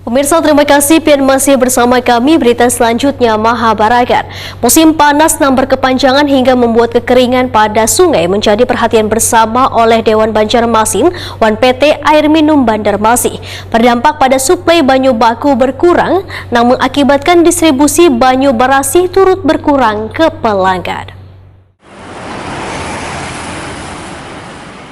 Pemirsa, terima kasih pian masih bersama kami. Berita selanjutnya, Mahabaragar. Musim panas yang berkepanjangan hingga membuat kekeringan pada sungai menjadi perhatian bersama oleh Dewan Banjarmasin wan PT Air Minum Banjarmasin. Berdampak pada suplai banyu baku berkurang, namun mengakibatkan distribusi banyu barasi turut berkurang ke pelanggan.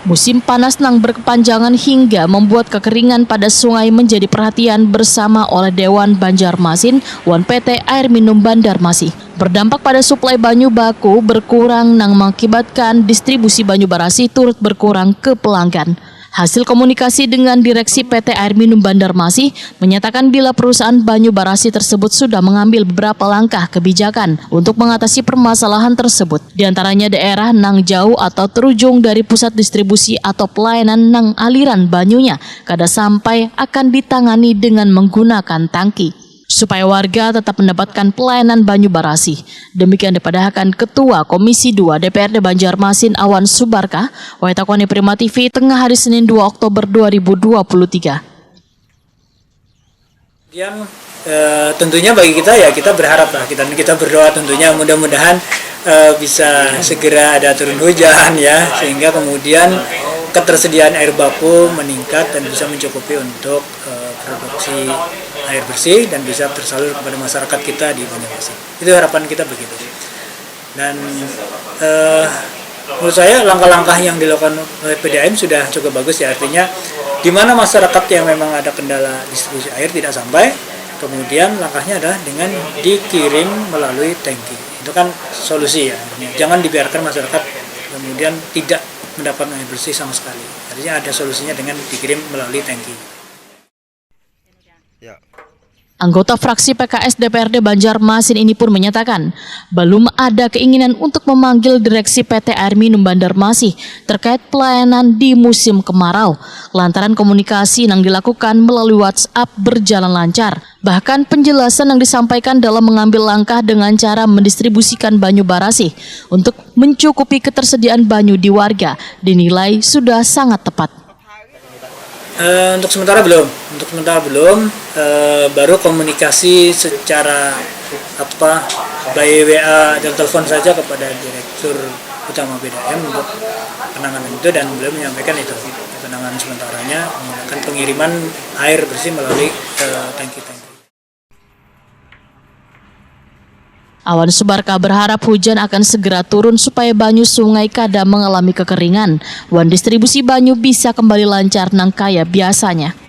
Musim panas yang berkepanjangan hingga membuat kekeringan pada sungai menjadi perhatian bersama oleh Dewan Banjarmasin wan PT Air Minum Banjarmasin. Berdampak pada suplai banyu baku berkurang yang mengakibatkan distribusi banyu barasi turut berkurang ke pelanggan. Hasil komunikasi dengan Direksi PT Air Minum Banjarmasin menyatakan bila perusahaan banyu barasi tersebut sudah mengambil beberapa langkah kebijakan untuk mengatasi permasalahan tersebut. Di antaranya daerah nang jauh atau terujung dari pusat distribusi atau pelayanan nang aliran banyunya kada sampai akan ditangani dengan menggunakan tangki, supaya warga tetap mendapatkan pelayanan banyu barasi. Demikian dipadahkan Ketua Komisi 2 DPRD Banjarmasin Awan Subarkah, Waitakoni Prima TV, tengah hari Senin 2 Oktober 2023. Yang tentunya bagi kita ya kita berharap lah, kita berdoa tentunya mudah-mudahan bisa segera ada turun hujan ya, sehingga kemudian ketersediaan air baku meningkat dan bisa mencukupi untuk produksi air bersih dan bisa tersalur kepada masyarakat kita di Banjarmasin. Itu harapan kita begitu. Dan menurut saya langkah-langkah yang dilakukan oleh PDAM sudah cukup bagus ya, artinya di mana masyarakat yang memang ada kendala distribusi air tidak sampai, kemudian langkahnya adalah dengan dikirim melalui tangki. Itu kan solusi ya. Jangan dibiarkan masyarakat kemudian tidak mendapatkan air bersih sama sekali. Artinya ada solusinya dengan dikirim melalui tangki. Anggota fraksi PKS DPRD Banjarmasin ini pun menyatakan belum ada keinginan untuk memanggil Direksi PT Air Minum Banjarmasin terkait pelayanan di musim kemarau, lantaran komunikasi yang dilakukan melalui WhatsApp berjalan lancar. Bahkan penjelasan yang disampaikan dalam mengambil langkah dengan cara mendistribusikan banyu barasi untuk mencukupi ketersediaan banyu di warga dinilai sudah sangat tepat. Untuk sementara belum, baru komunikasi secara by WA dan telepon saja kepada Direktur Utama PDAM untuk penanganan itu, dan beliau menyampaikan itu penanganan sementaranya menggunakan pengiriman air bersih melalui tangki-tangki. Awan Subarkah berharap hujan akan segera turun supaya banyu sungai kada mengalami kekeringan. Wan distribusi banyu bisa kembali lancar nang kaya biasanya.